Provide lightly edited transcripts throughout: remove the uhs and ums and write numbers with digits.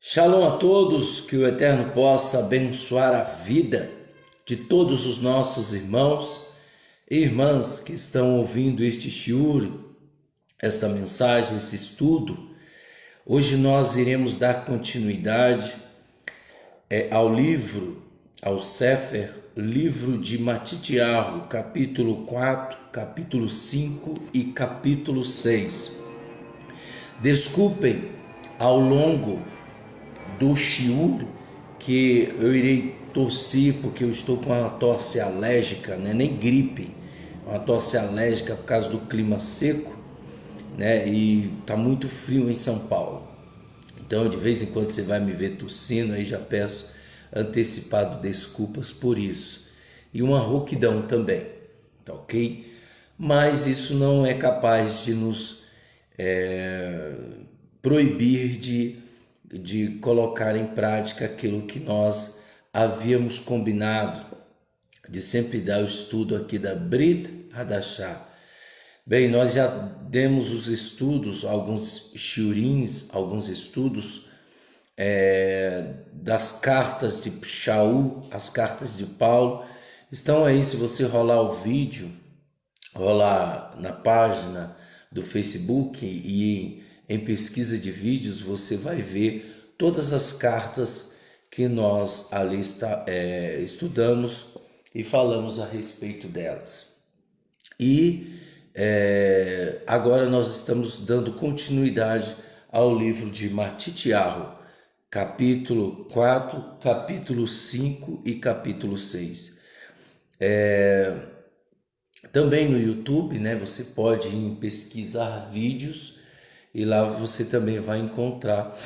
Shalom a todos, que o Eterno possa abençoar a vida de todos os nossos irmãos e irmãs que estão ouvindo este shiur, esta mensagem, esse estudo. Hoje nós iremos dar continuidade ao livro, ao Sefer, livro de Matitiyahu, capítulo 4, capítulo 5 e capítulo 6. Desculpem ao longo do shiur que eu irei tossir porque eu estou com uma tosse alérgica, né? Nem gripe, uma tosse alérgica por causa do clima seco, né? E tá muito frio em São Paulo. Então de vez em quando você vai me ver tossindo, aí já peço antecipado desculpas por isso. E uma rouquidão também, tá ok? Mas isso não é capaz de nos proibir de colocar em prática aquilo que nós havíamos combinado, de sempre dar o estudo aqui da Brit Hadashah. Bem, nós já demos os estudos, alguns shiurins, alguns estudos das cartas de Shaul, as cartas de Paulo. Estão aí, se você rolar o vídeo, rolar na página do Facebook e em pesquisa de vídeos, você vai ver todas as cartas que nós ali estudamos e falamos a respeito delas. E agora nós estamos dando continuidade ao livro de Matitiyahu, capítulo 4, capítulo 5 e capítulo 6. Também no YouTube, né, você pode ir pesquisar vídeos e lá você também vai encontrar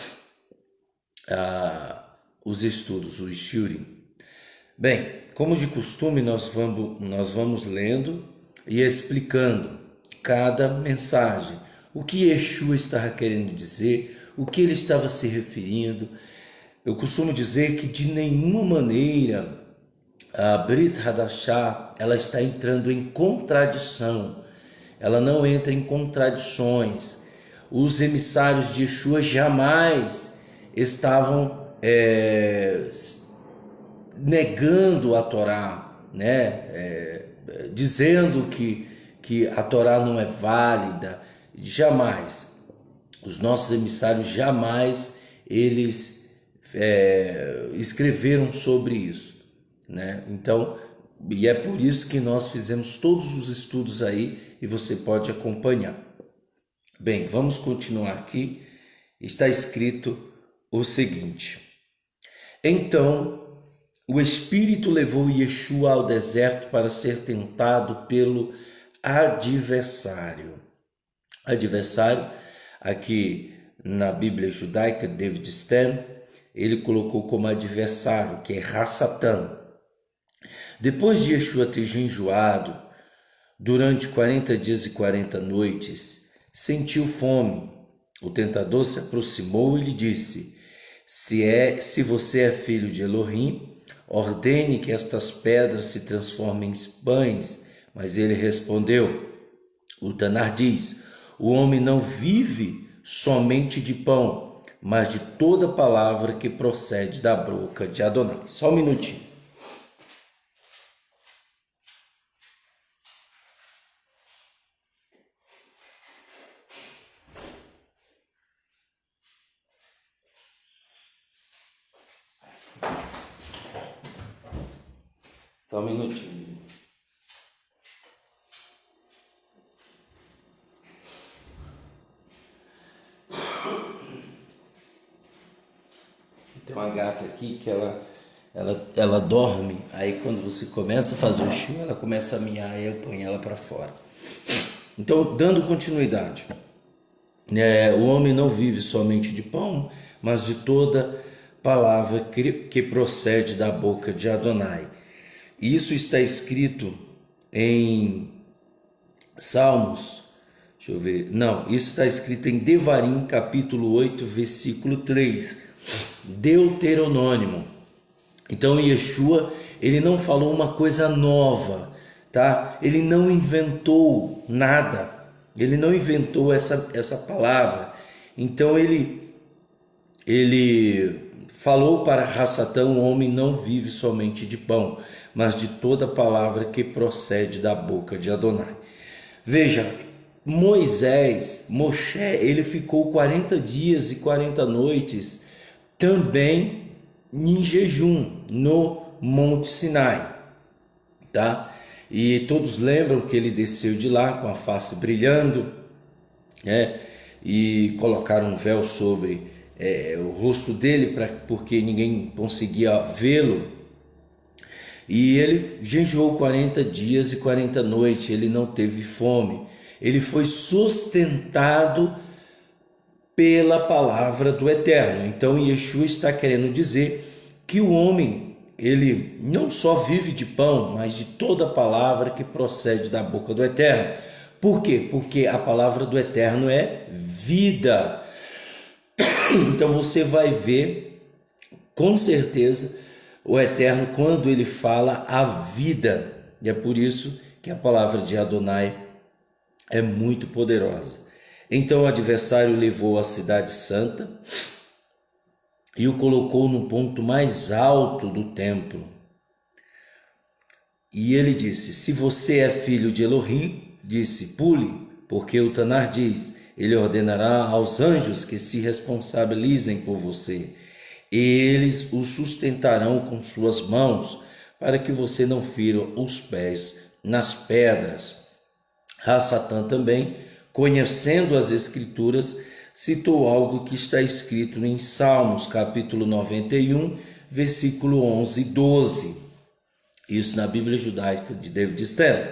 os estudos, o shiurim. Bem, como de costume, nós vamos lendo e explicando cada mensagem, o que Yeshua estava querendo dizer, o que ele estava se referindo. Eu costumo dizer que de nenhuma maneira a Brit Hadashah ela está entrando em contradição, ela não entra em contradições. Os emissários de Yeshua jamais estavam negando a Torá, né? Dizendo que a Torá não é válida, jamais. Os nossos emissários jamais eles escreveram sobre isso, né? Então, e é por isso que nós fizemos todos os estudos aí e você pode acompanhar. Bem, vamos continuar aqui. Está escrito o seguinte: então o Espírito levou Yeshua ao deserto para ser tentado pelo adversário. Adversário, aqui na Bíblia judaica, David Stan, ele colocou como adversário, que é Hassatan. Depois de Yeshua ter jejuado durante 40 dias e 40 noites, sentiu fome. O tentador se aproximou e lhe disse: se você é filho de Elohim, ordene que estas pedras se transformem em pães. Mas ele respondeu, o Tanar diz, o homem não vive somente de pão, mas de toda palavra que procede da boca de Adonai. Só um minutinho. Só um minutinho. Tem uma gata aqui que ela dorme, aí quando você começa a fazer o shiur, ela começa a miar e eu ponho ela para fora. Então, dando continuidade, o homem não vive somente de pão, mas de toda palavra que procede da boca de Adonai. Isso está escrito em Salmos, deixa eu ver, não, isso está escrito em Devarim, capítulo 8, versículo 3, Deuteronômio. Então Yeshua, ele não falou uma coisa nova, tá? Ele não inventou nada, ele não inventou essa palavra. Então ele ele falou para Rassatã: o homem não vive somente de pão, mas de toda palavra que procede da boca de Adonai. Veja, Moshe, ele ficou 40 dias e 40 noites também em jejum no Monte Sinai, tá? E todos lembram que ele desceu de lá com a face brilhando, né? E colocaram um véu sobre o rosto dele, porque ninguém conseguia vê-lo. E ele jejuou 40 dias e 40 noites, ele não teve fome. Ele foi sustentado pela palavra do Eterno. Então Yeshua está querendo dizer que o homem, ele não só vive de pão, mas de toda palavra que procede da boca do Eterno. Por quê? Porque a palavra do Eterno é vida. Então você vai ver, com certeza, o Eterno quando ele fala a vida. E é por isso que a palavra de Adonai é muito poderosa. Então o adversário levou a cidade santa e o colocou no ponto mais alto do templo. E ele disse: se você é filho de Elohim, disse, pule, porque o Tanar diz: ele ordenará aos anjos que se responsabilizem por você. Eles o sustentarão com suas mãos, para que você não fira os pés nas pedras. Rassatã também, conhecendo as Escrituras, citou algo que está escrito em Salmos, capítulo 91, versículo 11 e 12. Isso na Bíblia Judaica de David Stern.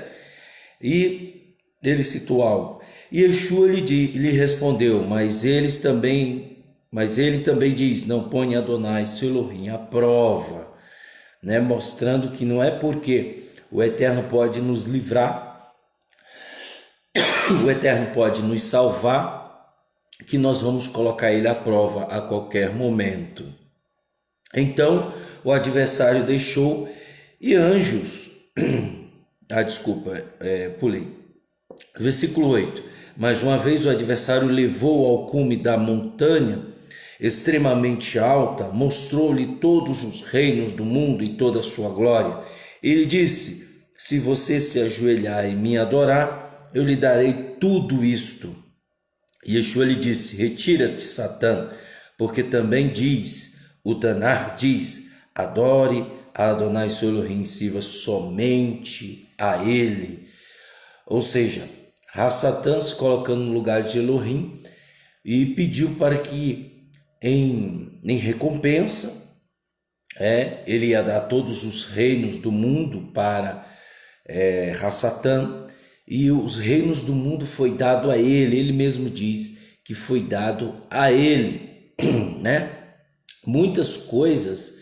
E ele citou algo. E Yeshua lhe respondeu: mas ele também diz: não ponha Adonai, seu Elohim, à prova, né? Mostrando que não é porque o Eterno pode nos livrar, o Eterno pode nos salvar, que nós vamos colocar ele à prova a qualquer momento. Então o adversário deixou e anjos, pulei. Versículo 8. Mas uma vez o adversário levou ao cume da montanha extremamente alta, mostrou-lhe todos os reinos do mundo e toda a sua glória. Ele disse: se você se ajoelhar e me adorar, eu lhe darei tudo isto. E Yeshua lhe disse: retira-te, Satã, porque também o Tanar diz: adore a Adonai seu Elohim, sirva somente a ele. Ou seja, Rassatã se colocando no lugar de Elohim e pediu para que em recompensa ele ia dar todos os reinos do mundo para Rassatã, e os reinos do mundo foi dado a ele mesmo diz que foi dado a ele, né? Muitas coisas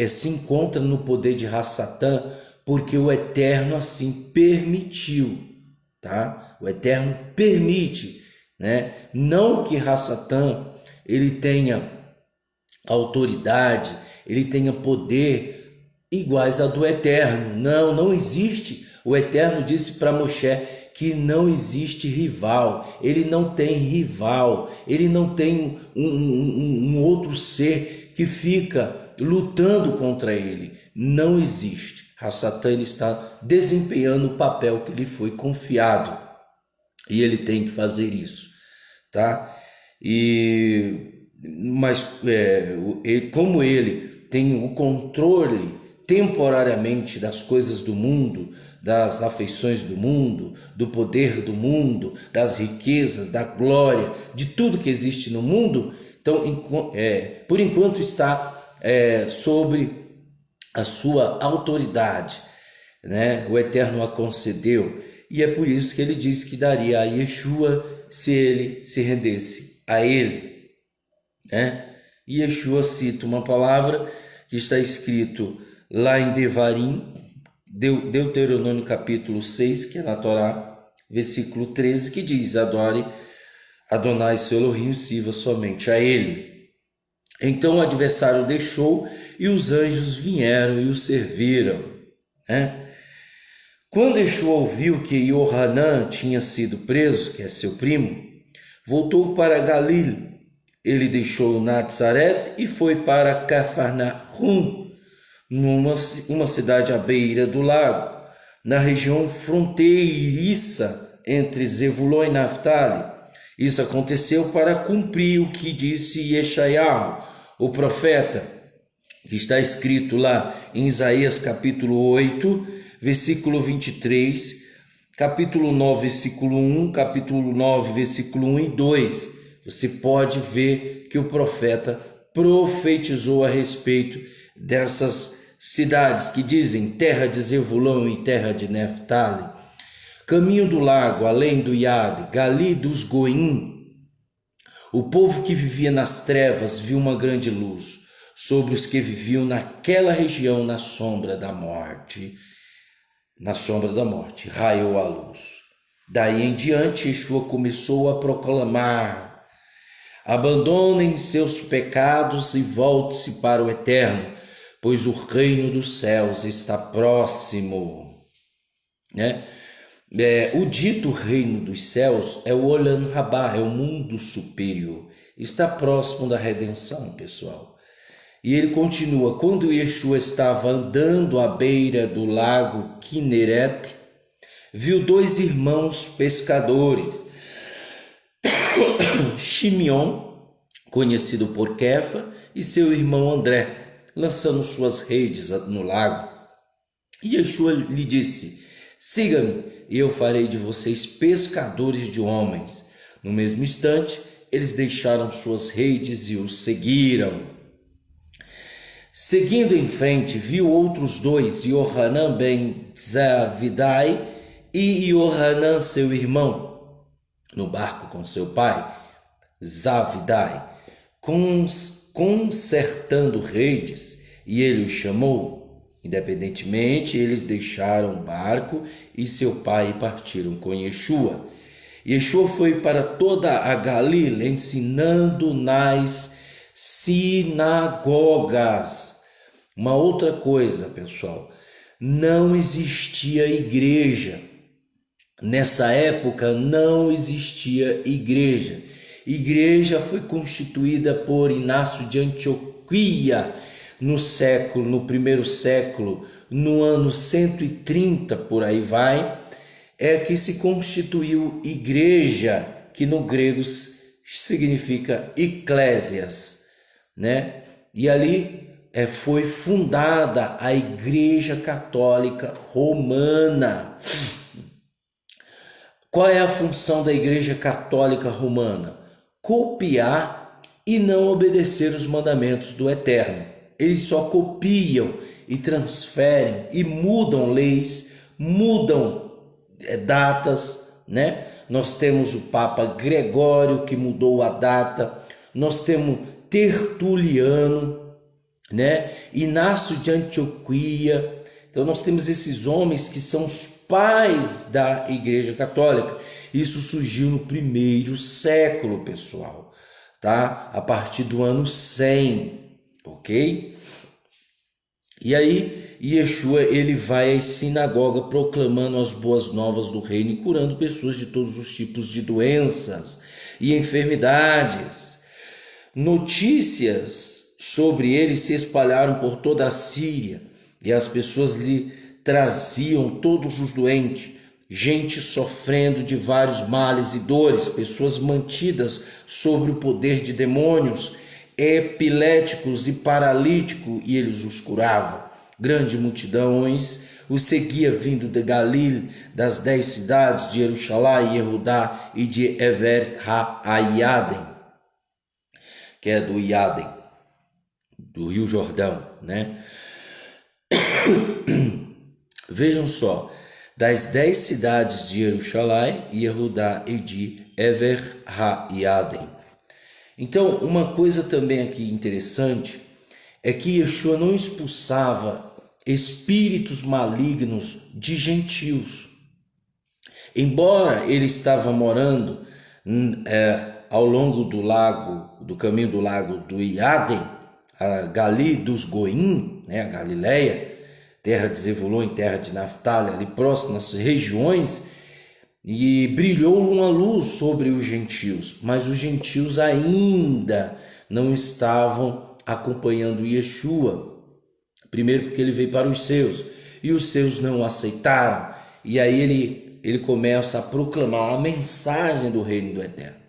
se encontram no poder de Rassatã, porque o Eterno assim permitiu, tá? O Eterno permite, né? Não que Rassatã ele tenha autoridade, ele tenha poder iguais a do Eterno. Não existe. O Eterno disse para Moshe que não existe rival, ele não tem rival, ele não tem um outro ser que fica lutando contra ele. Não existe. Rassatã está desempenhando o papel que lhe foi confiado e ele tem que fazer isso, tá? Mas como ele tem o controle temporariamente das coisas do mundo, das afeições do mundo, do poder do mundo, das riquezas, da glória, de tudo que existe no mundo, então por enquanto está sobre a sua autoridade, né? O Eterno a concedeu, e é por isso que ele disse que daria a Yeshua se ele se rendesse a ele, né? E Yeshua cita uma palavra que está escrito lá em Devarim, Deuteronômio capítulo 6, que é na Torá, versículo 13, que diz: adore Adonai seu Elohim, sirva somente a ele. Então o adversário deixou e os anjos vieram e o serviram, né? Quando Yeshua ouviu que Yohanan tinha sido preso, que é seu primo, voltou para Galil Ele deixou Nazaré e foi para Cafarnaum, uma cidade à beira do lago, na região fronteiriça entre Zebulon e Naftali. Isso aconteceu para cumprir o que disse Yeshayahu, o profeta, que está escrito lá em Isaías capítulo 8, versículo 23, capítulo 9, versículo 1, capítulo 9, versículo 1 e 2. Você pode ver que o profeta profetizou a respeito dessas cidades que dizem terra de Zebulon e terra de Naftali. Caminho do lago, além do Iade, Gali dos Goim. O povo que vivia nas trevas viu uma grande luz. Sobre os que viviam naquela região na sombra da morte, raiou a luz. Daí em diante, Yeshua começou a proclamar: abandonem seus pecados e volte-se para o Eterno, pois o reino dos céus está próximo. O dito reino dos céus é o Olam Rabá, é o mundo superior. Está próximo da redenção, pessoal. E ele continua: quando Yeshua estava andando à beira do lago Kinneret, viu 2 irmãos pescadores, Shimeon, conhecido por Kefa, e seu irmão André, lançando suas redes no lago. E Yeshua lhe disse: siga-me, e eu farei de vocês pescadores de homens. No mesmo instante, eles deixaram suas redes e os seguiram. Seguindo em frente, viu outros 2, Yohanan ben Zavidai e Yohanan, seu irmão, no barco com seu pai, Zavidai, consertando redes, e ele os chamou. Independentemente, eles deixaram o barco e seu pai e partiram com Yeshua. Yeshua foi para toda a Galilé ensinando nas sinagogas. Uma outra coisa, pessoal, não existia igreja. Nessa época não existia igreja. Igreja foi constituída por Inácio de Antioquia no primeiro século, no ano 130, por aí vai, é que se constituiu igreja, que no grego significa eclésias, E ali foi fundada a Igreja Católica Romana. Qual é a função da Igreja Católica Romana? Copiar e não obedecer os mandamentos do Eterno. Eles só copiam e transferem e mudam leis, mudam datas, Nós temos o Papa Gregório, que mudou a data. Nós temos Tertuliano, Inácio de Antioquia. Então nós temos esses homens que são os pais da Igreja Católica. Isso surgiu no primeiro século, pessoal, tá? A partir do ano 100, ok? E aí Yeshua, ele vai à sinagoga proclamando as boas novas do reino e curando pessoas de todos os tipos de doenças e enfermidades. Notícias sobre ele se espalharam por toda a Síria, e as pessoas lhe traziam todos os doentes, gente sofrendo de vários males e dores, pessoas mantidas sobre o poder de demônios, epiléticos e paralíticos, e eles os curava. Grandes multidões os seguia vindo de Galil, das 10 cidades de Jerusalém, Yehudá e de Ever ha-Ayaden, que é do Iadem, do Rio Jordão, Vejam só, das 10 cidades de Jerusalém, Yehudá e de Ever ha-Ayaden. Então, uma coisa também aqui interessante é que Yeshua não expulsava espíritos malignos de gentios. Embora ele estava morando ao longo do caminho do lago do Iadem, a Gali dos Goim, a Galileia, terra de Zebulon e terra de Naftali, ali próximo, nas regiões, e brilhou uma luz sobre os gentios, mas os gentios ainda não estavam acompanhando Yeshua. Primeiro porque ele veio para os seus, e os seus não o aceitaram. E aí ele começa a proclamar a mensagem do reino do Eterno.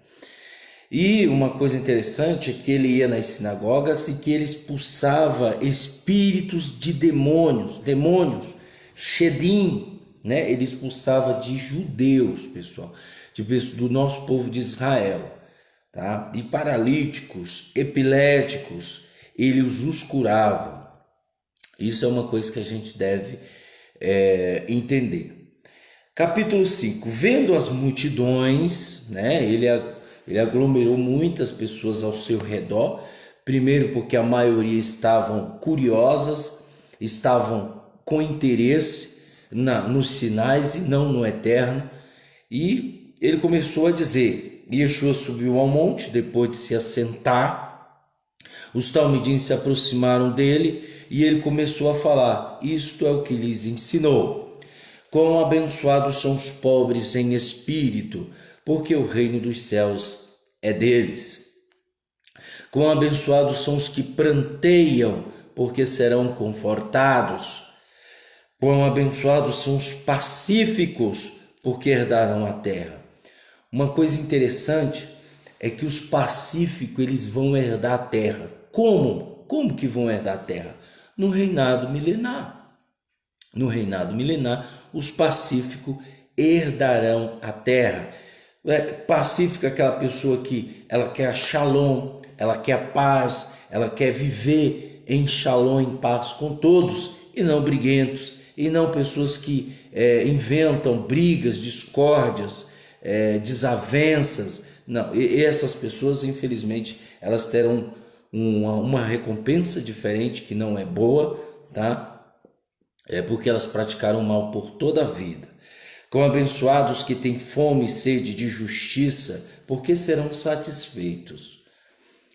E uma coisa interessante é que ele ia nas sinagogas e que ele expulsava espíritos de demônios, shedim, né? Ele expulsava de judeus, pessoal, do nosso povo de Israel, tá? E paralíticos, epiléticos, ele os curava. Isso é uma coisa que a gente deve entender. Capítulo 5. Vendo as multidões, né? Ele aglomerou muitas pessoas ao seu redor. Primeiro porque a maioria estavam curiosas, estavam com interesse nos sinais e não no eterno. E ele começou a dizer, Yeshua subiu ao monte depois de se assentar. Os talmidim se aproximaram dele e ele começou a falar, isto é o que lhes ensinou. Quão abençoados são os pobres em espírito, porque o reino dos céus é deles. Quão abençoados são os que pranteiam, porque serão confortados. Quão abençoados são os pacíficos, porque herdarão a terra. Uma coisa interessante é que os pacíficos eles vão herdar a terra. Como? Como que vão herdar a terra? No reinado milenar. No reinado milenar, os pacíficos herdarão a terra. Pacífico é aquela pessoa que ela quer a shalom, ela quer a paz, ela quer viver em shalom, em paz com todos, e não briguentos, e não pessoas que inventam brigas, discórdias, desavenças. Não, e essas pessoas, infelizmente, elas terão uma recompensa diferente que não é boa, tá? É porque elas praticaram mal por toda a vida. Quão abençoados que têm fome e sede de justiça, porque serão satisfeitos.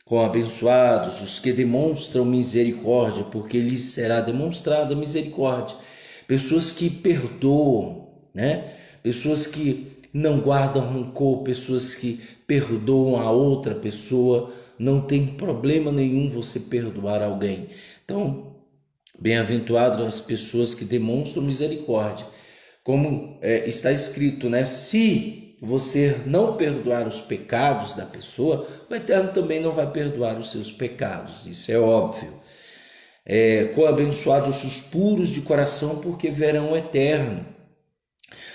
Quão abençoados os que demonstram misericórdia, porque lhes será demonstrada misericórdia. Pessoas que perdoam, né? Pessoas que não guardam rancor, pessoas que perdoam a outra pessoa. Não tem problema nenhum você perdoar alguém. Então, bem-aventuradas as pessoas que demonstram misericórdia. Como está escrito, né? Se você não perdoar os pecados da pessoa, o Eterno também não vai perdoar os seus pecados. Isso é óbvio. Quão abençoados os puros de coração, porque verão o Eterno.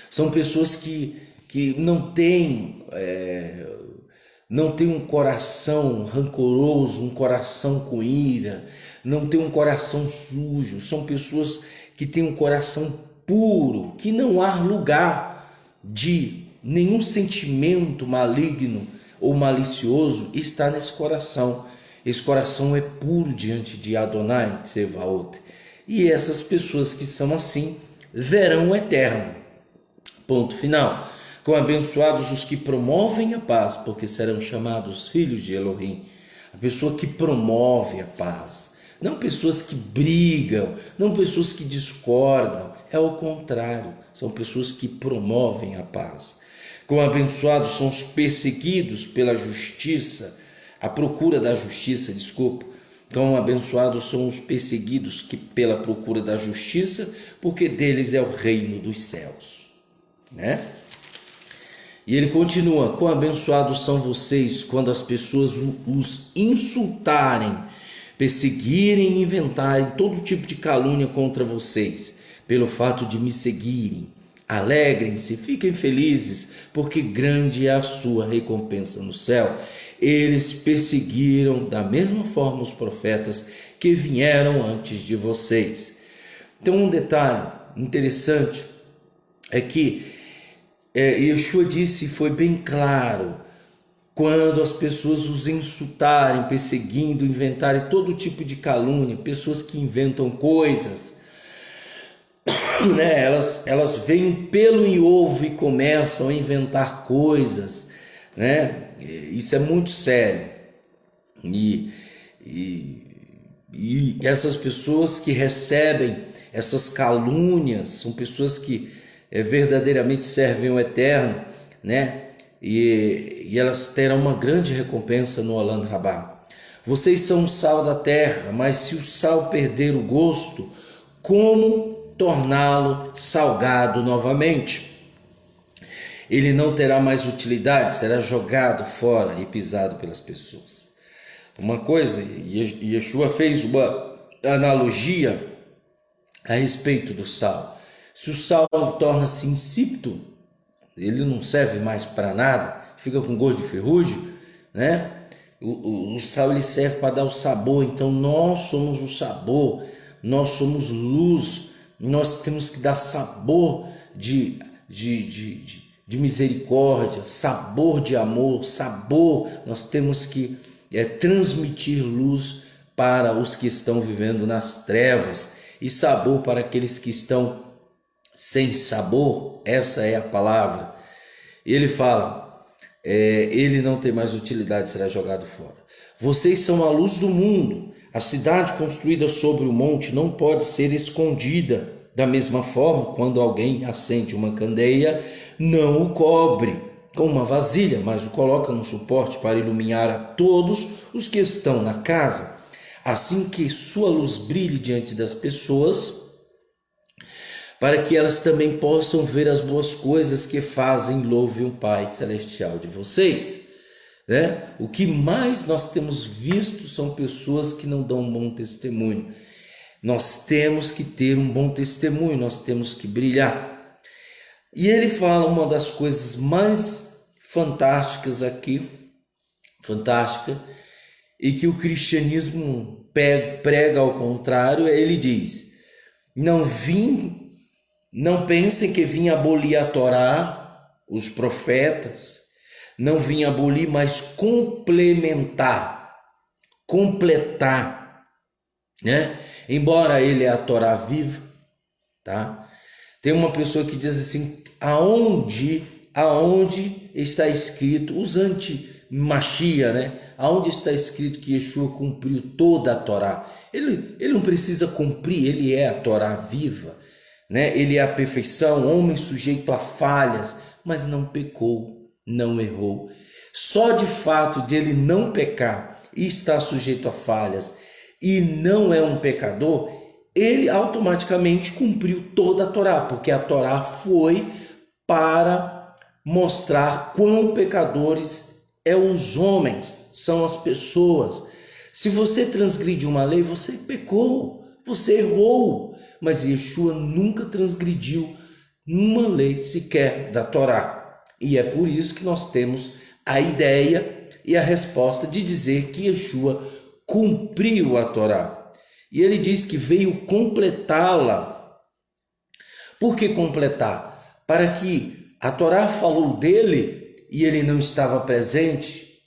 São pessoas que não têm um coração rancoroso, um coração com ira, não tem um coração sujo. São pessoas que têm um coração puro, que não há lugar de nenhum sentimento maligno ou malicioso está nesse coração. Esse coração é puro diante de Adonai Tsevaot. E essas pessoas que são assim verão o Eterno. Ponto final. Quão abençoados os que promovem a paz, porque serão chamados filhos de Elohim. A pessoa que promove a paz. Não pessoas que brigam, não pessoas que discordam. É o contrário. São pessoas que promovem a paz. Quão abençoados são os perseguidos pela justiça, a procura da justiça, desculpa. Quão abençoados são os perseguidos pela procura da justiça, porque deles é o reino dos céus. Né? E ele continua, quão abençoados são vocês quando as pessoas os insultarem, perseguirem e inventarem todo tipo de calúnia contra vocês, pelo fato de me seguirem. Alegrem-se, fiquem felizes, porque grande é a sua recompensa no céu. Eles perseguiram da mesma forma os profetas que vieram antes de vocês. Então um detalhe interessante é que Yeshua disse, foi bem claro, quando as pessoas os insultarem, perseguindo, inventarem todo tipo de calúnia, pessoas que inventam coisas, né? Elas veem pelo em ovo e começam a inventar coisas, né? Isso é muito sério. E essas pessoas que recebem essas calúnias são pessoas que verdadeiramente servem o Eterno, né? E elas terão uma grande recompensa no Olam Rabá. Vocês são o sal da terra, mas se o sal perder o gosto, como torná-lo salgado novamente? Ele não terá mais utilidade, será jogado fora e pisado pelas pessoas. Uma coisa, Yeshua fez uma analogia a respeito do sal. Se o sal torna-se insípido, ele não serve mais para nada, fica com gosto de ferrugem, né? O sal ele serve para dar o sabor. Então nós somos o sabor, nós somos luz, nós temos que dar sabor de misericórdia, sabor de amor, sabor. Nós temos que transmitir luz para os que estão vivendo nas trevas e sabor para aqueles que estão sem sabor. Essa é a palavra. Ele fala, ele não tem mais utilidade, será jogado fora. Vocês são a luz do mundo. A cidade construída sobre o monte não pode ser escondida. Da mesma forma, quando alguém acende uma candeia, não o cobre com uma vasilha, mas o coloca num suporte para iluminar a todos os que estão na casa. Assim que sua luz brilhe diante das pessoas, para que elas também possam ver as boas coisas que fazem, louvem o Pai Celestial de vocês. Né? O que mais nós temos visto são pessoas que não dão um bom testemunho. Nós temos que ter um bom testemunho, nós temos que brilhar. E ele fala uma das coisas mais fantásticas aqui, fantástica, e que o cristianismo prega ao contrário. Ele diz: não pensem que vim abolir a Torá, os profetas, não vim abolir, mas complementar, completar, né? Embora ele é a Torá viva, tá? Tem uma pessoa que diz assim: aonde está escrito, os anti-Machia, né? Aonde está escrito que Yeshua cumpriu toda a Torá? Ele não precisa cumprir, ele é a Torá viva, né? Ele é a perfeição, homem sujeito a falhas, mas não pecou, não errou. Só de fato de ele não pecar e estar sujeito a falhas e não é um pecador, ele automaticamente cumpriu toda a Torá, porque a Torá foi para mostrar quão pecadores os homens, são as pessoas. Se você transgride uma lei, você pecou, você errou, mas Yeshua nunca transgrediu uma lei sequer da Torá. E é por isso que nós temos a ideia e a resposta de dizer que Yeshua cumpriu a Torá. E ele diz que veio completá-la. Por que completar? Para que a Torá falou dele e ele não estava presente,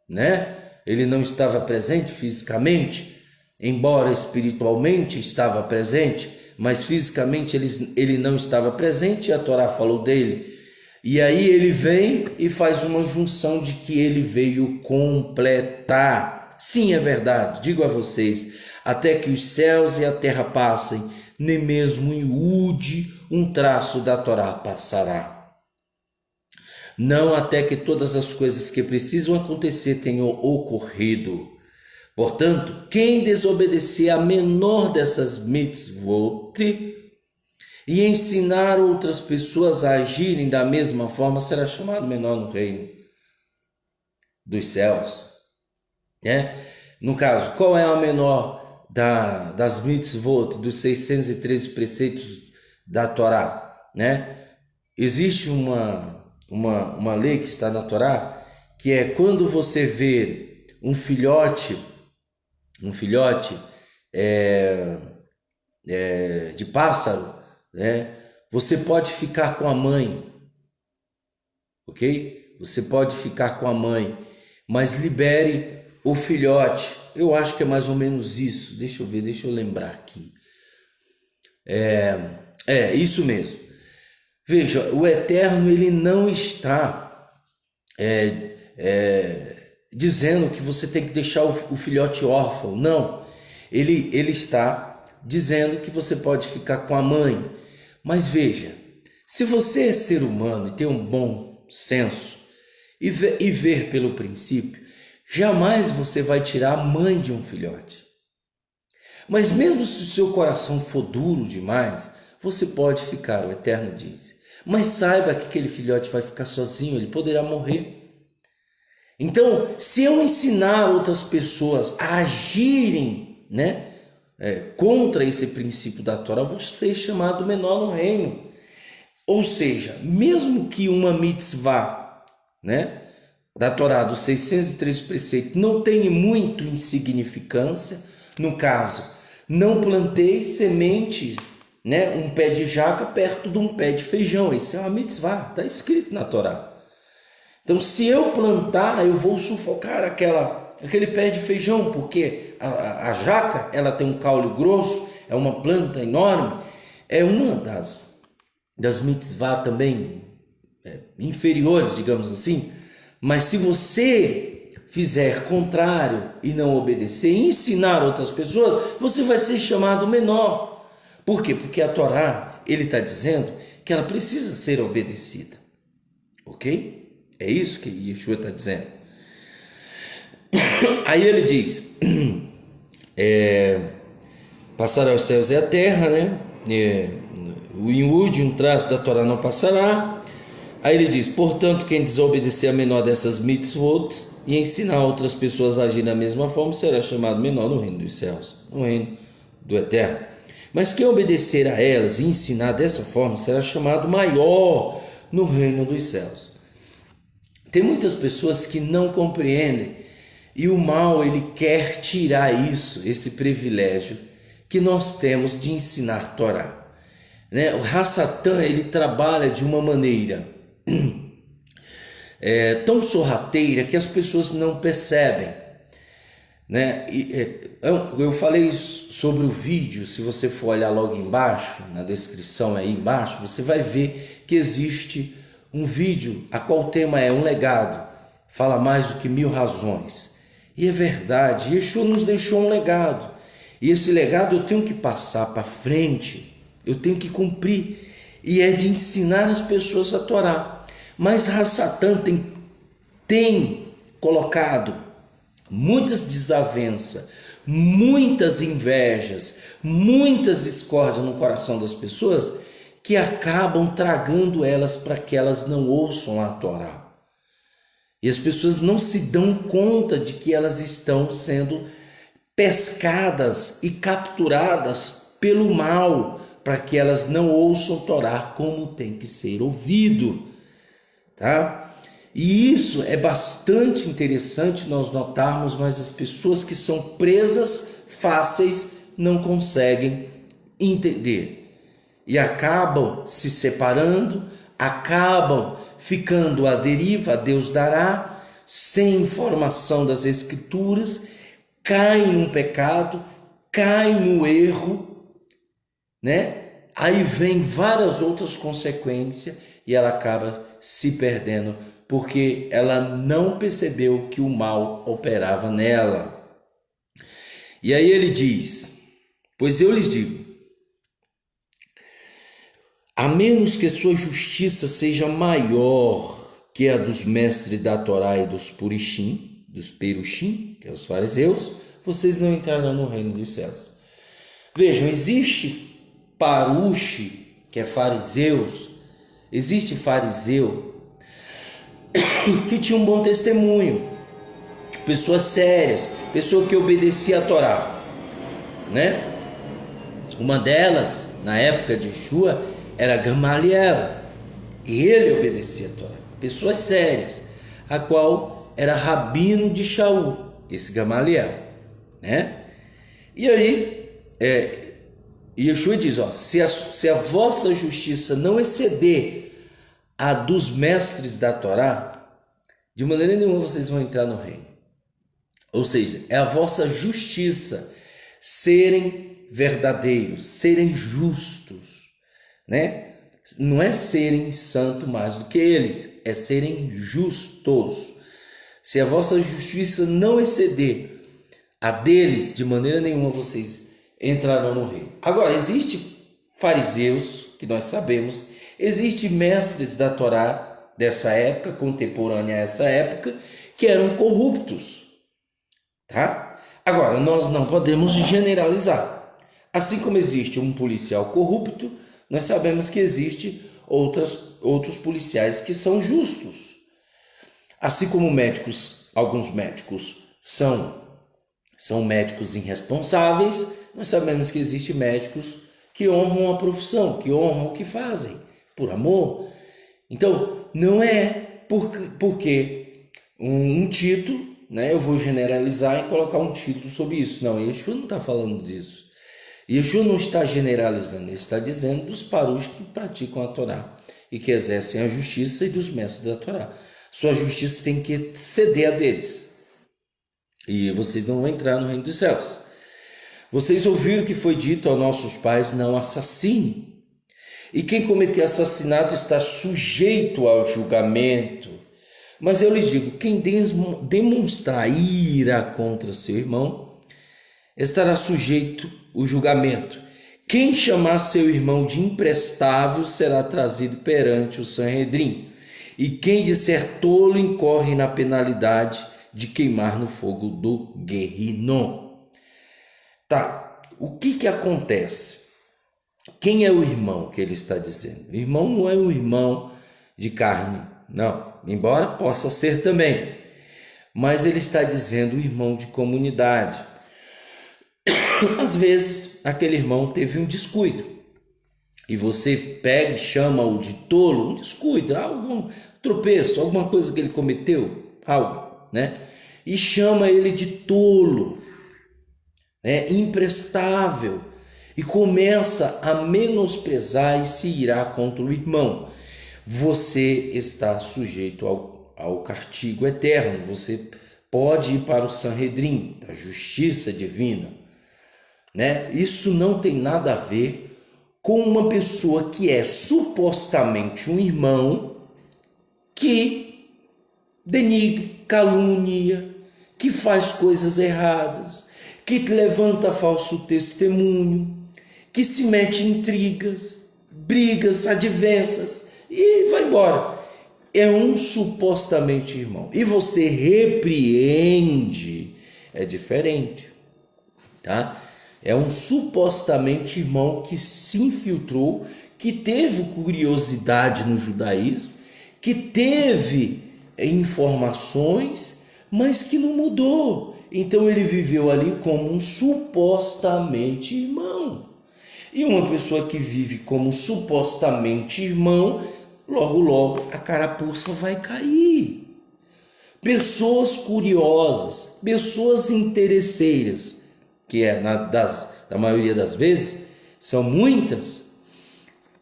né? Ele não estava presente fisicamente, embora espiritualmente estava presente, mas fisicamente ele não estava presente e a Torá falou dele. E aí ele vem e faz uma junção de que ele veio completar. Sim, é verdade, digo a vocês, até que os céus e a terra passem, nem mesmo em Ude um traço da Torá passará. Não até que todas as coisas que precisam acontecer tenham ocorrido. Portanto, quem desobedecer a menor dessas mitzvot e ensinar outras pessoas a agirem da mesma forma será chamado menor no reino dos céus. No caso, qual é a menor das mitzvot, dos 613 preceitos da Torá? Existe uma lei que está na Torá, que é quando você vê um filhote de pássaro, você pode ficar com a mãe, ok? Você pode ficar com a mãe, mas libere o filhote. Eu acho que é mais ou menos isso. Deixa eu lembrar aqui. Isso mesmo. Veja, o Eterno ele não está dizendo que você tem que deixar o filhote órfão. Não. Ele está dizendo que você pode ficar com a mãe. Mas veja, Se você é ser humano e tem um bom senso e ver pelo princípio, jamais você vai tirar a mãe de um filhote. Mas mesmo se o seu coração for duro demais, você pode ficar, o Eterno diz. Mas saiba que aquele filhote vai ficar sozinho, ele poderá morrer. Então, se eu ensinar outras pessoas a agirem, contra esse princípio da Torá, eu vou ser chamado menor no reino. Ou seja, mesmo que uma mitzvah, da Torá, dos 603 preceitos, não tenha muito insignificância, no caso, não plantei semente, um pé de jaca perto de um pé de feijão, isso é uma mitzvah, está escrito na Torá. Então, se eu plantar, eu vou sufocar aquele pé de feijão, porque a jaca, ela tem um caule grosso, é uma planta enorme, é uma das mitzvah também inferiores, digamos assim. Mas se você fizer contrário e não obedecer, e ensinar outras pessoas, você vai ser chamado menor. Por quê? Porque a Torá, ele está dizendo que ela precisa ser obedecida. Ok? É isso que Yeshua está dizendo. Aí ele diz, passará os céus e a terra, o inúdio, um traço da Torá não passará. Aí ele diz, portanto, quem desobedecer a menor dessas mitzvot e ensinar outras pessoas a agir da mesma forma, será chamado menor no reino dos céus, no reino do Eterno. Mas quem obedecer a elas e ensinar dessa forma, será chamado maior no reino dos céus. Tem muitas pessoas que não compreendem e o mal, ele quer tirar esse privilégio que nós temos de ensinar Torá. O Hassatan, ele trabalha de uma maneira tão sorrateira que as pessoas não percebem. Eu falei sobre o vídeo, se você for olhar logo embaixo, na descrição aí embaixo, você vai ver que existe um vídeo a qual o tema é um legado, fala mais do que 1000 razões. E é verdade, Yeshua nos deixou um legado, e esse legado eu tenho que passar para frente, eu tenho que cumprir, e é de ensinar as pessoas a Torá. Mas Hassatan tem colocado muitas desavenças, muitas invejas, muitas discórdias no coração das pessoas, que acabam tragando elas para que elas não ouçam a Torá. E as pessoas não se dão conta de que elas estão sendo pescadas e capturadas pelo mal, para que elas não ouçam Torá como tem que ser ouvido. Tá? E isso é bastante interessante nós notarmos, mas as pessoas que são presas fáceis não conseguem entender. E acabam se separando, acabam ficando à deriva, a Deus dará, sem informação das Escrituras, caem num pecado, caem no erro, Aí vem várias outras consequências e ela acaba se perdendo, porque ela não percebeu que o mal operava nela. E aí ele diz, pois eu lhes digo, a menos que sua justiça seja maior que a dos mestres da Torá e dos Purishim, dos Perushim, que é os fariseus, vocês não entrarão no reino dos céus. Vejam, existe Parushi, que é fariseus, existe fariseu que tinha um bom testemunho, pessoas sérias, pessoa que obedecia a Torá, Uma delas, na época de Yeshua, era Gamaliel, e ele obedecia a Torá. Pessoas sérias, a qual era rabino de Shaul, esse Gamaliel, E aí, Yeshua diz, se a vossa justiça não exceder a dos mestres da Torá, de maneira nenhuma vocês vão entrar no reino. Ou seja, é a vossa justiça serem verdadeiros, serem justos, Não é serem santos mais do que eles, é serem justos. Se a vossa justiça não exceder a deles, de maneira nenhuma vocês entrarão no reino. Agora, existe fariseus, que nós sabemos, Existem mestres da Torá dessa época, contemporânea a essa época, que eram corruptos, tá? Agora, nós não podemos generalizar. Assim como existe um policial corrupto, nós sabemos que existe outros policiais que são justos. Assim como médicos, alguns médicos são médicos irresponsáveis, nós sabemos que existem médicos que honram a profissão, que honram o que fazem, por amor. Então, não é porque um título, né, eu vou generalizar e colocar um título sobre isso. Não, Yeshua não está falando disso. Yeshua não está generalizando, ele está dizendo dos parus que praticam a Torá e que exercem a justiça e dos mestres da Torá. Sua justiça tem que ceder a deles. E vocês não vão entrar no reino dos céus. Vocês ouviram que foi dito aos nossos pais, não assassine. E quem cometer assassinato está sujeito ao julgamento. Mas eu lhes digo, quem demonstrar ira contra seu irmão, estará sujeito ao julgamento. Quem chamar seu irmão de imprestável será trazido perante o Sanhedrim. E quem disser tolo incorre na penalidade de queimar no fogo do Guerrinom. Tá, o que acontece? Quem é o irmão que ele está dizendo? O irmão não é um irmão de carne, não, embora possa ser também. Mas ele está dizendo o irmão de comunidade. Às vezes, aquele irmão teve um descuido. E você pega e chama-o de tolo, um descuido, algum tropeço, alguma coisa que ele cometeu, algo, né? E chama ele de tolo, né? Imprestável, e começa a menosprezar e se irar contra o irmão. Você está sujeito ao castigo eterno, você pode ir para o Sanhedrim, da justiça divina, né? Isso não tem nada a ver com uma pessoa que é supostamente um irmão que denigre, calunia, que faz coisas erradas, que levanta falso testemunho, que se mete em intrigas, brigas adversas e vai embora. É um supostamente irmão. E você repreende, é diferente, tá? É um supostamente irmão que se infiltrou, que teve curiosidade no judaísmo, que teve informações, mas que não mudou. Então ele viveu ali como um supostamente irmão. E uma pessoa que vive como supostamente irmão, logo a carapuça vai cair. Pessoas curiosas, pessoas interesseiras, que é da maioria das vezes, são muitas,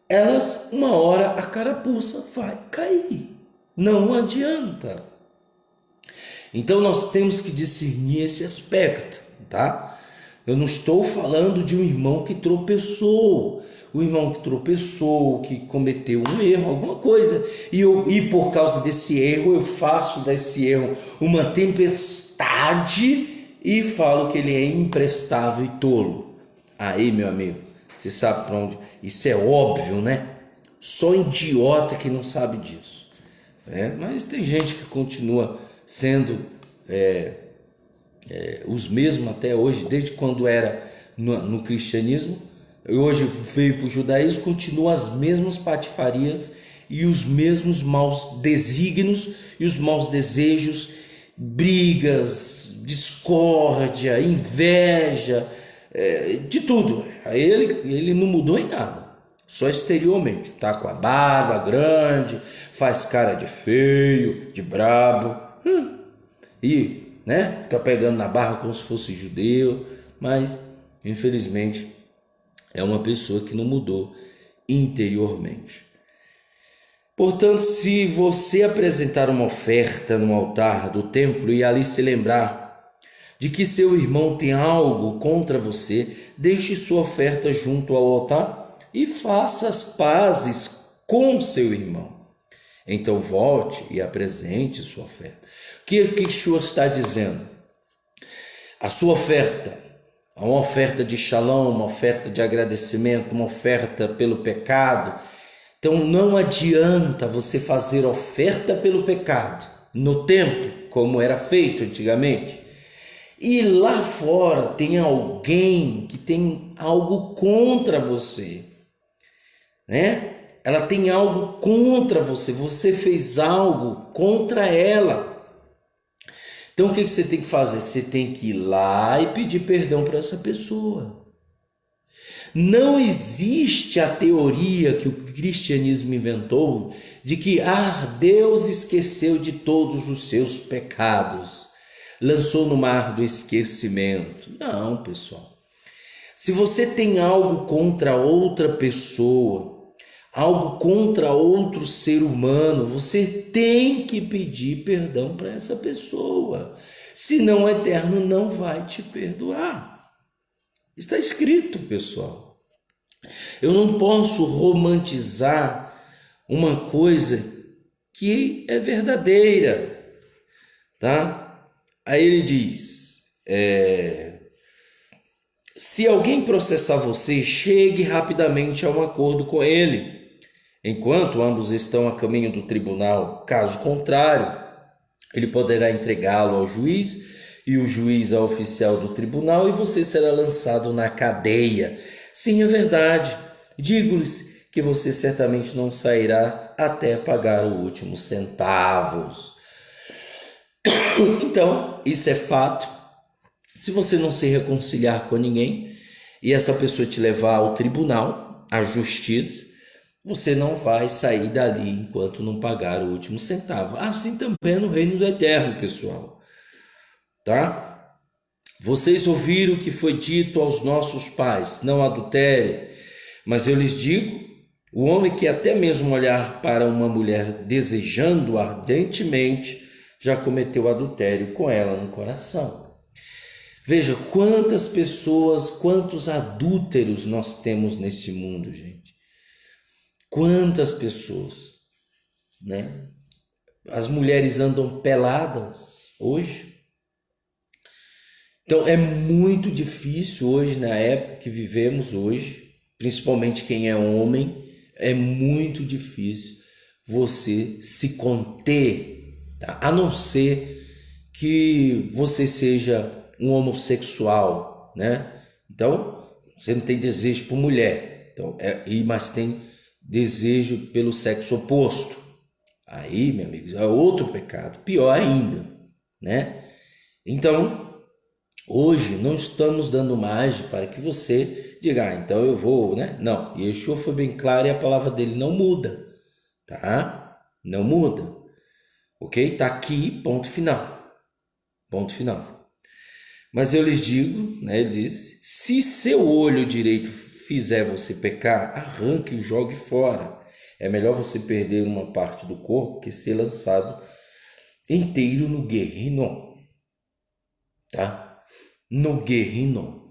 elas, uma hora a carapuça vai cair. Não adianta. Então nós temos que discernir esse aspecto, tá? Eu não estou falando de um irmão que tropeçou, o irmão que tropeçou, que cometeu um erro, alguma coisa, e por causa desse erro eu faço desse erro uma tempestade e falo que ele é imprestável e tolo. Aí, meu amigo, você sabe para onde? Isso é óbvio, né? Só idiota que não sabe disso. Mas tem gente que continua sendo os mesmos até hoje, desde quando era no cristianismo, hoje veio para o judaísmo, continua as mesmas patifarias e os mesmos maus desígnios e os maus desejos, brigas, discórdia, inveja, de tudo. Ele não mudou em nada, só exteriormente, tá com a barba grande, faz cara de feio, de brabo, e, né, tá pegando na barra como se fosse judeu, mas infelizmente é uma pessoa que não mudou interiormente. Portanto, se você apresentar uma oferta no altar do templo e ali se lembrar de que seu irmão tem algo contra você, deixe sua oferta junto ao altar e faça as pazes com seu irmão. Então volte e apresente sua oferta. O que Yeshua está dizendo? A sua oferta, uma oferta de shalom, uma oferta de agradecimento, uma oferta pelo pecado, Então não adianta você fazer oferta pelo pecado no templo, como era feito antigamente. E lá fora tem alguém que tem algo contra você, né? Ela tem algo contra você, você fez algo contra ela. Então o que você tem que fazer? Você tem que ir lá e pedir perdão para essa pessoa. Não existe a teoria que o cristianismo inventou de que Deus esqueceu de todos os seus pecados, lançou no mar do esquecimento. Não, pessoal. Se você tem algo contra outra pessoa, algo contra outro ser humano, você tem que pedir perdão para essa pessoa. Senão o Eterno não vai te perdoar. Está escrito, pessoal. Eu não posso romantizar uma coisa que é verdadeira, tá? Aí ele diz, se alguém processar você, chegue rapidamente a um acordo com ele, enquanto ambos estão a caminho do tribunal. Caso contrário, ele poderá entregá-lo ao juiz e o juiz ao oficial do tribunal e você será lançado na cadeia. Sim, é verdade. Digo-lhes que você certamente não sairá até pagar o último centavos. Então, isso é fato. Se você não se reconciliar com ninguém e essa pessoa te levar ao tribunal, à justiça, você não vai sair dali enquanto não pagar o último centavo. Assim também é no reino do Eterno, pessoal. Tá? Vocês ouviram o que foi dito aos nossos pais, não adultere. Mas eu lhes digo, o homem que até mesmo olhar para uma mulher desejando ardentemente, já cometeu adultério com ela no coração. Veja quantas pessoas, quantos adúlteros nós temos neste mundo, gente. Quantas pessoas, né? As mulheres andam peladas hoje. Então é muito difícil hoje, na época que vivemos hoje, principalmente quem é homem, é muito difícil você se conter, tá? A não ser que você seja um homossexual, né? Então, você não tem desejo por mulher, então, mas tem desejo pelo sexo oposto. Aí, meu amigo, é outro pecado, pior ainda, né? Então, hoje não estamos dando margem para que você diga, então eu vou, né? Não, Yeshua foi bem claro e a palavra dele não muda, tá? Não muda, ok? Tá aqui, ponto final, ponto final. Mas eu lhes digo, né? Ele diz, se seu olho direito fizer você pecar, arranque e jogue fora. É melhor você perder uma parte do corpo que ser lançado inteiro no Guerrinom, tá? No Guerrinom.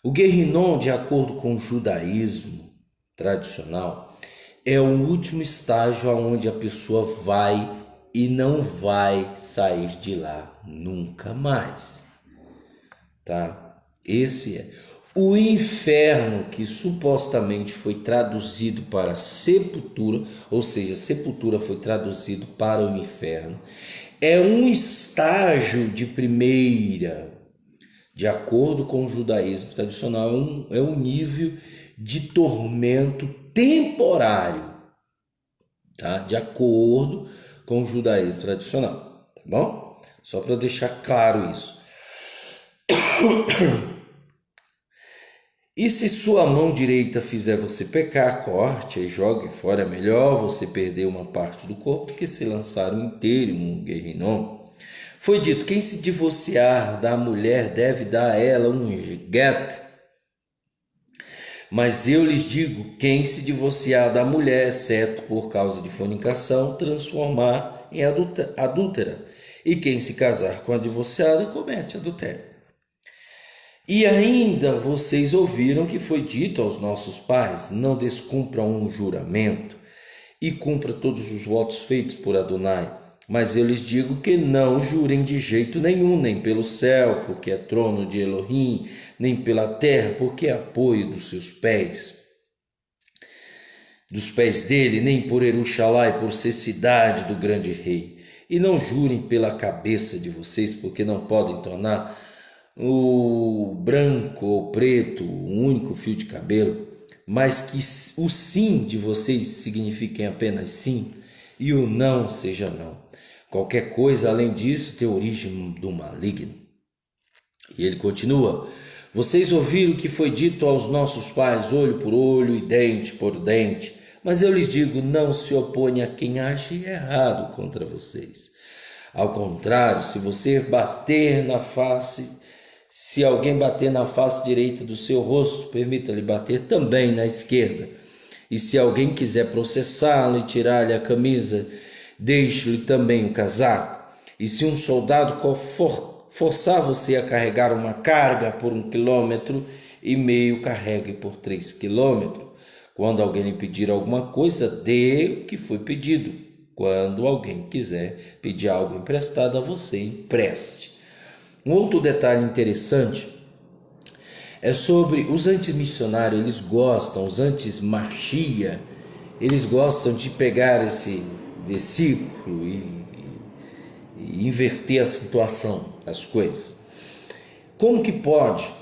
O Guerrinom, de acordo com o judaísmo tradicional, é o último estágio aonde a pessoa vai e não vai sair de lá nunca mais, tá? Esse é o inferno, que supostamente foi traduzido para sepultura, ou seja, sepultura foi traduzido para o inferno. É um estágio de primeira, de acordo com o judaísmo tradicional, é um nível de tormento temporário, tá? De acordo com o judaísmo tradicional, tá bom? Só para deixar claro isso. E se sua mão direita fizer você pecar, corte e jogue fora. É melhor você perder uma parte do corpo do que se lançar inteiro em um Guerrinom. Foi dito, quem se divorciar da mulher deve dar a ela um get. Mas eu lhes digo, quem se divorciar da mulher, exceto por causa de fornicação, transformar em adúltera. E quem se casar com a divorciada, comete adultério. E ainda vocês ouviram que foi dito aos nossos pais, não descumpram um juramento e cumpra todos os votos feitos por Adonai. Mas eu lhes digo que não jurem de jeito nenhum, nem pelo céu, porque é trono de Elohim, nem pela terra, porque é apoio dos seus pés. dos pés dele, nem por Jerusalém, por ser cidade do grande rei. E não jurem pela cabeça de vocês, porque não podem tornar o branco ou preto um único fio de cabelo, mas que o sim de vocês signifiquem apenas sim e o não seja não. Qualquer coisa além disso tem origem do maligno. E ele continua: vocês ouviram o que foi dito aos nossos pais, olho por olho e dente por dente. Mas eu lhes digo, não se oponha a quem age errado contra vocês. Ao contrário, se alguém bater na face direita do seu rosto, permita-lhe bater também na esquerda. E se alguém quiser processá-lo e tirar-lhe a camisa, deixe-lhe também o casaco. E se um soldado forçar você a carregar uma carga por 1,5 quilômetro, carregue por 3 quilômetros. Quando alguém lhe pedir alguma coisa, dê o que foi pedido. Quando alguém quiser pedir algo emprestado a você, empreste. Um outro detalhe interessante é sobre os antimissionários. Os anti-marchia, eles gostam de pegar esse versículo e inverter a situação das coisas. Como que pode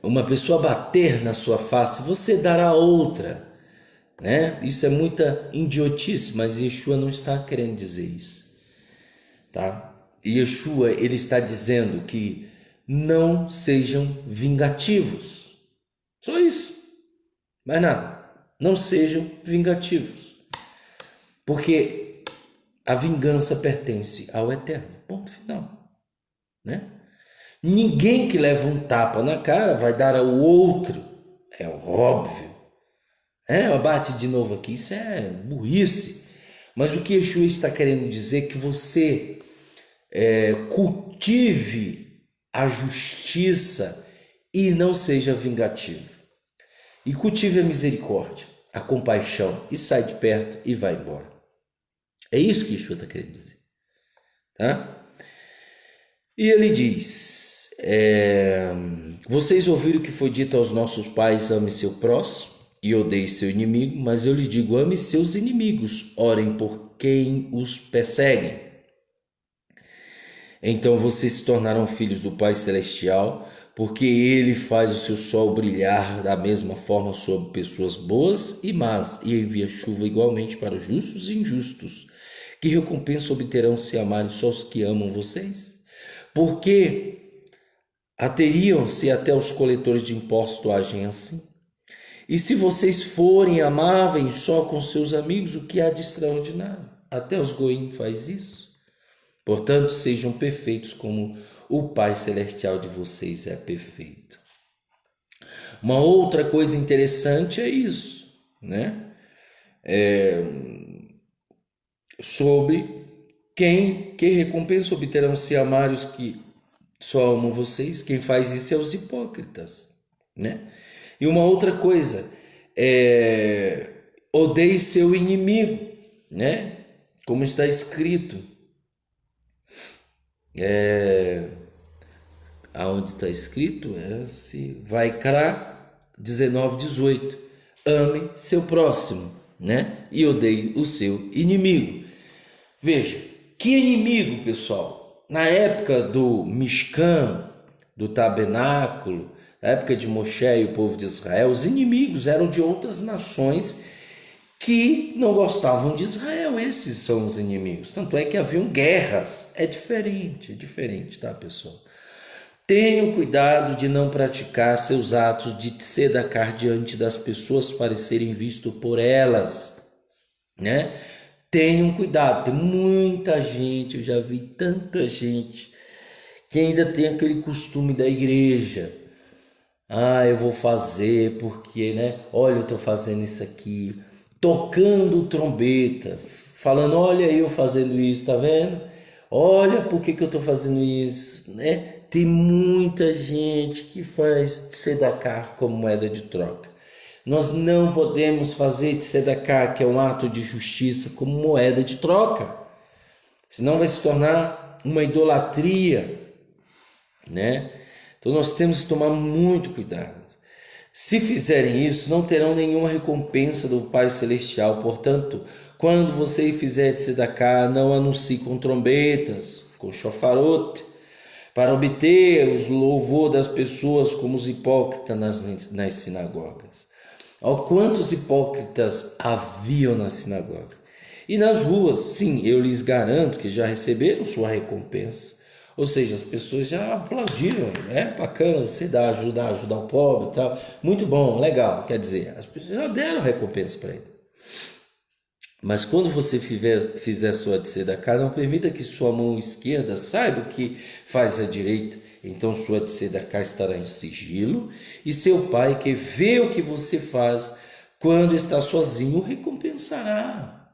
uma pessoa bater na sua face, você dará outra, né? Isso é muita idiotice, mas Yeshua não está querendo dizer isso, tá? Yeshua, ele está dizendo que não sejam vingativos, só isso, mais nada, não sejam vingativos, porque a vingança pertence ao Eterno, ponto final, né? Ninguém que leva um tapa na cara vai dar ao outro, é óbvio. Bate de novo aqui, isso é burrice. Mas o que Yeshua está querendo dizer é que você cultive a justiça e não seja vingativo. E cultive a misericórdia, a compaixão, e sai de perto e vai embora. É isso que Yeshua está querendo dizer, tá? E ele diz, vocês ouviram o que foi dito aos nossos pais, ame seu próximo e odeie seu inimigo, mas eu lhes digo, ame seus inimigos, orem por quem os persegue. Então vocês se tornarão filhos do Pai Celestial, porque ele faz o seu sol brilhar da mesma forma sobre pessoas boas e más, e envia chuva igualmente para os justos e injustos. Que recompensa obterão se amarem só os que amam vocês? Porque teriam se até os coletores de impostos agem assim? E se vocês forem amáveis só com seus amigos, o que há de extraordinário? Até os goim faz isso. Portanto, sejam perfeitos como o Pai Celestial de vocês é perfeito. Uma outra coisa interessante é isso, né? Sobre que recompensa obterão se amarem os que só amam vocês. Quem faz isso é os hipócritas, né? E uma outra coisa, odeie seu inimigo, né? Como está escrito, aonde está escrito, Vaikra 19:18, ame seu próximo, né? E odeie o seu inimigo. Veja, que inimigo, pessoal? Na época do Mishkan, do tabernáculo, na época de Moshe e o povo de Israel, os inimigos eram de outras nações que não gostavam de Israel. Esses são os inimigos. Tanto é que haviam guerras. É diferente, tá, pessoal? Tenham cuidado de não praticar seus atos de tzedaká diante das pessoas para serem vistos por elas, né? Tenham cuidado, tem muita gente, eu já vi tanta gente que ainda tem aquele costume da igreja. Eu vou fazer porque, né? Olha, eu tô fazendo isso aqui, tocando trombeta, falando, olha eu fazendo isso, tá vendo? Olha por que eu tô fazendo isso, né? Tem muita gente que faz tzedaká como moeda de troca. Nós não podemos fazer tzedaká, que é um ato de justiça, como moeda de troca. Senão vai se tornar uma idolatria, né? Então nós temos que tomar muito cuidado. Se fizerem isso, não terão nenhuma recompensa do Pai Celestial. Portanto, quando você fizer tzedaká, não anuncie com trombetas, com chofarote, para obter o louvor das pessoas como os hipócritas nas sinagogas. Ó, quantos hipócritas haviam na sinagoga? E nas ruas, sim, eu lhes garanto que já receberam sua recompensa. Ou seja, as pessoas já aplaudiram, bacana, você ajudar o pobre e tal. Muito bom, legal, quer dizer, as pessoas já deram recompensa para ele. Mas quando você fizer sua tzedaká, não permita que sua mão esquerda saiba o que faz a direita. Então sua tzedaká estará em sigilo, e seu pai, que vê o que você faz quando está sozinho, o recompensará.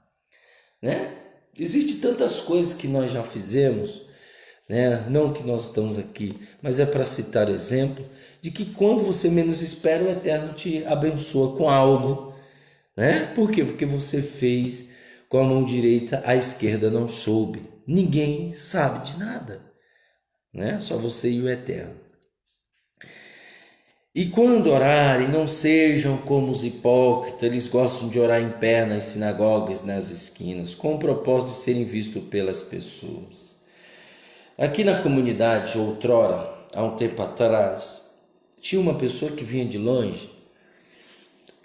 Né? Existem tantas coisas que nós já fizemos, né? Não que nós estamos aqui, mas é para citar exemplo de que quando você menos espera, o Eterno te abençoa com algo. Né? Por quê? Porque você fez com a mão direita, a esquerda não soube. Ninguém sabe de nada, né? Só você e o Eterno. E quando orarem, não sejam como os hipócritas, eles gostam de orar em pé nas sinagogas, nas esquinas, com o propósito de serem vistos pelas pessoas. Aqui na comunidade, outrora, há um tempo atrás, tinha uma pessoa que vinha de longe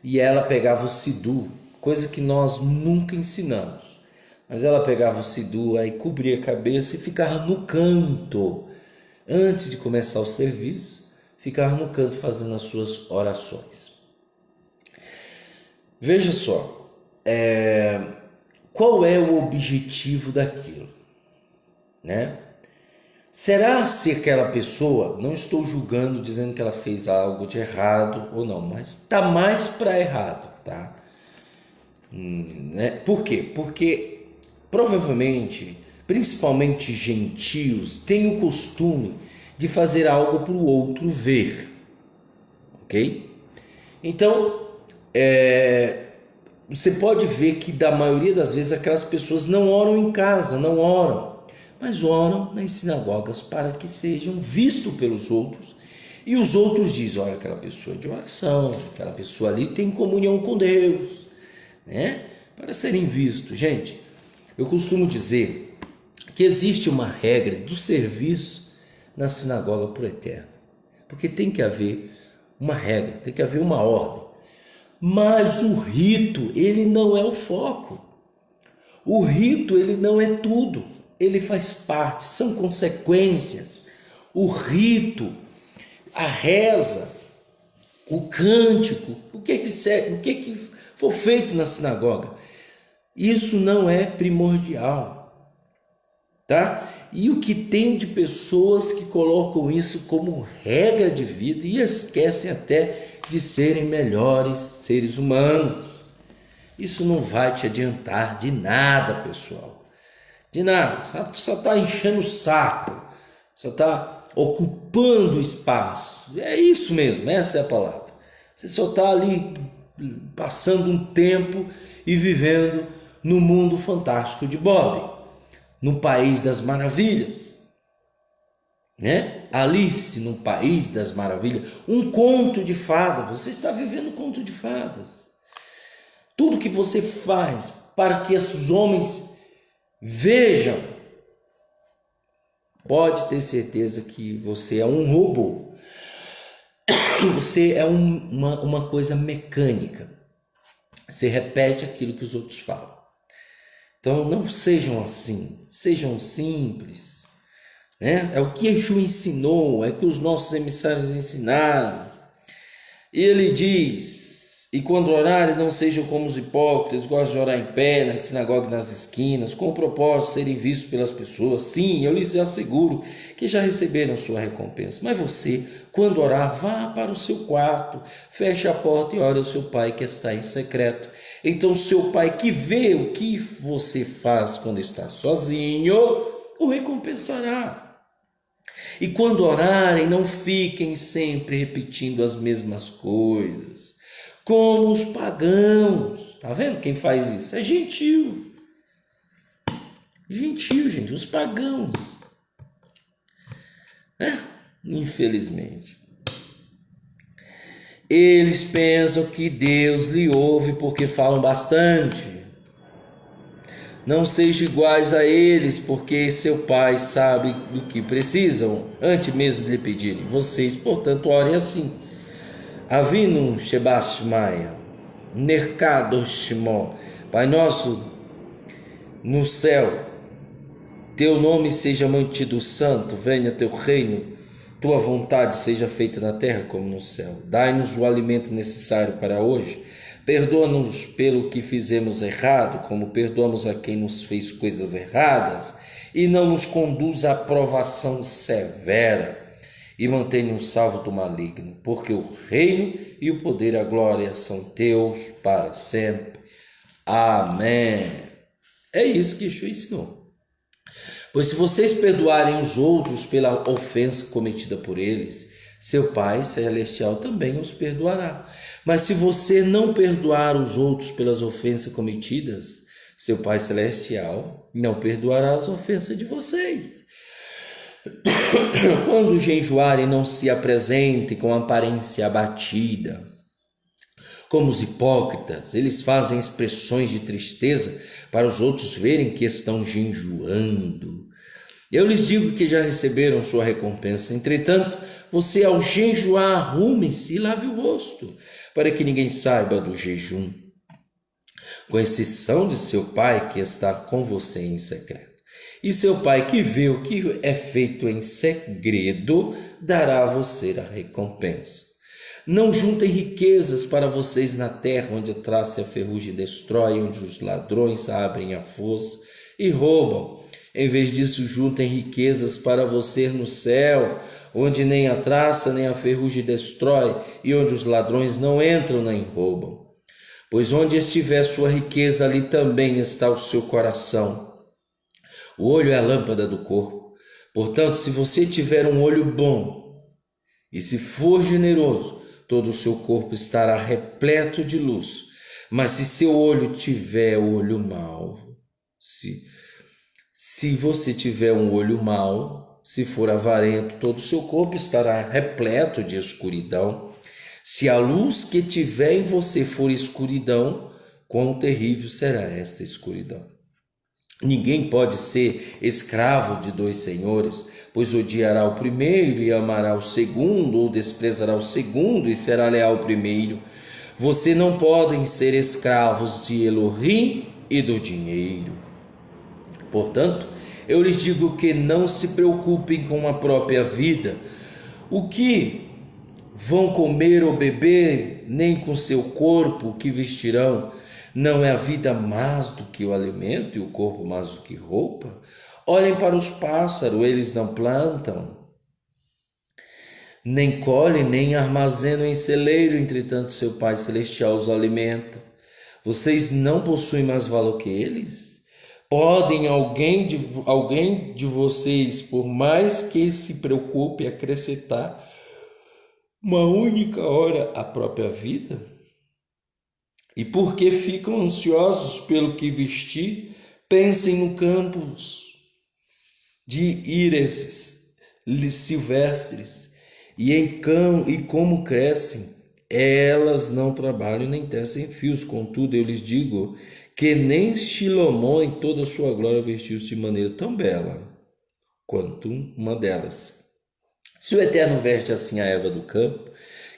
e ela pegava o sidu, coisa que nós nunca ensinamos. Mas ela pegava o sidu, aí cobria a cabeça e ficava no canto. Antes de começar o serviço, ficava no canto fazendo as suas orações. Veja só, qual é o objetivo daquilo, né? Será se aquela pessoa, não estou julgando, dizendo que ela fez algo de errado ou não, mas está mais para errado, tá? Né? Por quê? Porque provavelmente, principalmente gentios, têm o costume de fazer algo para o outro ver, ok? Então, você pode ver que da maioria das vezes aquelas pessoas não oram em casa, não oram, mas oram nas sinagogas para que sejam vistos pelos outros. E os outros dizem, olha, aquela pessoa é de oração, aquela pessoa ali tem comunhão com Deus, né? Para serem vistos. Gente, eu costumo dizer que existe uma regra do serviço na sinagoga por Eterno, porque tem que haver uma regra, tem que haver uma ordem. Mas o rito, ele não é o foco. O rito, ele não é tudo. Ele faz parte, são consequências. O rito, a reza, o cântico, o que for feito na sinagoga, isso não é primordial, tá? E o que tem de pessoas que colocam isso como regra de vida e esquecem até de serem melhores seres humanos. Isso não vai te adiantar de nada, pessoal. De nada, só está enchendo o saco, só está ocupando espaço. É isso mesmo, essa é a palavra. Você só está ali passando um tempo e vivendo no mundo fantástico de Bob, no país das maravilhas, né? Alice no país das maravilhas, um conto de fadas. Você está vivendo um conto de fadas. Tudo que você faz para que esses homens vejam, pode ter certeza que você é um robô. Você é uma coisa mecânica. Você repete aquilo que os outros falam. Então não sejam assim, sejam simples, né? É o que Yeshua ensinou, é o que os nossos emissários ensinaram. Ele diz, e quando orarem, não sejam como os hipócritas, gostam de orar em pé, nas sinagogas, nas esquinas, com o propósito de serem vistos pelas pessoas. Sim, eu lhes asseguro que já receberam sua recompensa. Mas você, quando orar, vá para o seu quarto, feche a porta e ore ao seu pai que está em secreto. Então seu pai que vê o que você faz quando está sozinho, o recompensará. E quando orarem, não fiquem sempre repetindo as mesmas coisas, como os pagãos. Tá vendo quem faz isso? É gentil. Gentil, gente, os pagãos. Infelizmente. Eles pensam que Deus lhe ouve porque falam bastante. Não sejam iguais a eles, porque seu Pai sabe do que precisam, antes mesmo de lhe pedirem. Vocês, portanto, orem assim. Avinu Shebashmaia, Nerkado Shimon, Pai nosso no céu, teu nome seja mantido santo, venha teu reino, tua vontade seja feita na terra como no céu. Dai-nos o alimento necessário para hoje. Perdoa-nos pelo que fizemos errado, como perdoamos a quem nos fez coisas erradas, e não nos conduz à provação severa, e mantenha-nos salvo do maligno, porque o reino e o poder e a glória são teus para sempre. Amém. É isso que Yeshua ensinou. Pois se vocês perdoarem os outros pela ofensa cometida por eles, seu Pai Celestial também os perdoará. Mas se você não perdoar os outros pelas ofensas cometidas, seu Pai Celestial não perdoará as ofensas de vocês. Quando jejuarem, não se apresentem com aparência abatida, como os hipócritas. Eles fazem expressões de tristeza para os outros verem que estão jejuando. Eu lhes digo que já receberam sua recompensa. Entretanto, você ao jejuar, arrume-se e lave o rosto, para que ninguém saiba do jejum, com exceção de seu Pai que está com você em secreto. E seu Pai que vê o que é feito em segredo, dará a você a recompensa. Não juntem riquezas para vocês na terra, onde a traça e a ferrugem destrói, onde os ladrões abrem a fossa e roubam. Em vez disso, juntem riquezas para você no céu, onde nem a traça nem a ferrugem destrói, e onde os ladrões não entram nem roubam. Pois onde estiver sua riqueza, ali também está o seu coração. O olho é a lâmpada do corpo. Portanto, se você tiver um olho bom, e se for generoso, todo o seu corpo estará repleto de luz. Mas se seu olho tiver olho mau, se você tiver um olho mau, se for avarento, todo o seu corpo estará repleto de escuridão. Se a luz que tiver em você for escuridão, quão terrível será esta escuridão. Ninguém pode ser escravo de dois senhores, pois odiará o primeiro e amará o segundo, ou desprezará o segundo e será leal ao primeiro. Vocês não podem ser escravos de Elohim e do dinheiro. Portanto, eu lhes digo que não se preocupem com a própria vida, o que vão comer ou beber, nem com seu corpo o que vestirão. Não é a vida mais do que o alimento e o corpo mais do que roupa? Olhem para os pássaros, eles não plantam, nem colhem, nem armazenam em celeiro, entretanto seu Pai Celestial os alimenta. Vocês não possuem mais valor que eles? Podem alguém de vocês, por mais que se preocupe, acrescentar uma única hora à própria vida? E porque ficam ansiosos pelo que vestir, pensem no campos de íris silvestres e como crescem. Elas não trabalham nem tecem fios. Contudo, eu lhes digo que nem Salomão em toda a sua glória vestiu-se de maneira tão bela quanto uma delas. Se o Eterno veste assim a erva do campo,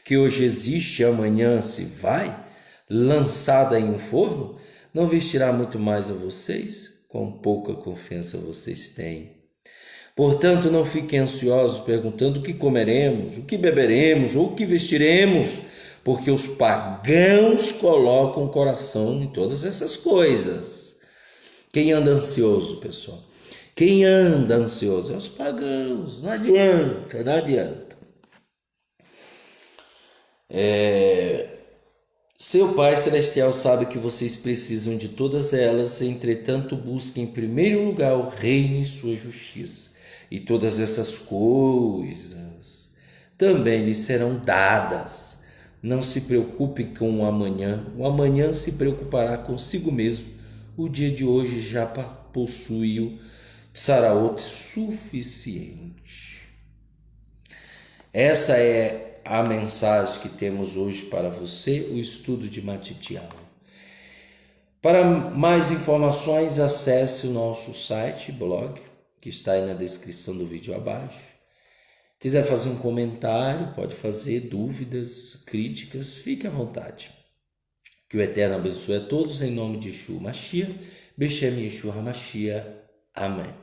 que hoje existe e amanhã se vai, lançada em um forno, não vestirá muito mais a vocês? Quão pouca confiança vocês têm. Portanto, não fiquem ansiosos perguntando o que comeremos, o que beberemos ou o que vestiremos, porque os pagãos colocam o coração em todas essas coisas. Quem anda ansioso, pessoal? Quem anda ansioso é os pagãos. Não adianta, não adianta. Seu Pai Celestial sabe que vocês precisam de todas elas, entretanto busquem em primeiro lugar o reino e sua justiça, e todas essas coisas também lhes serão dadas. Não se preocupem com o amanhã se preocupará consigo mesmo. O dia de hoje já possuiu saraote suficiente. Essa é a mensagem que temos hoje para você, o estudo de Matitiahu. Para mais informações, acesse o nosso site, blog, que está aí na descrição do vídeo abaixo. Quiser fazer um comentário, pode fazer, dúvidas, críticas, fique à vontade. Que o Eterno abençoe a todos, em nome de Yeshua Mashiach, Beshem Yeshua HaMashiach. Amém.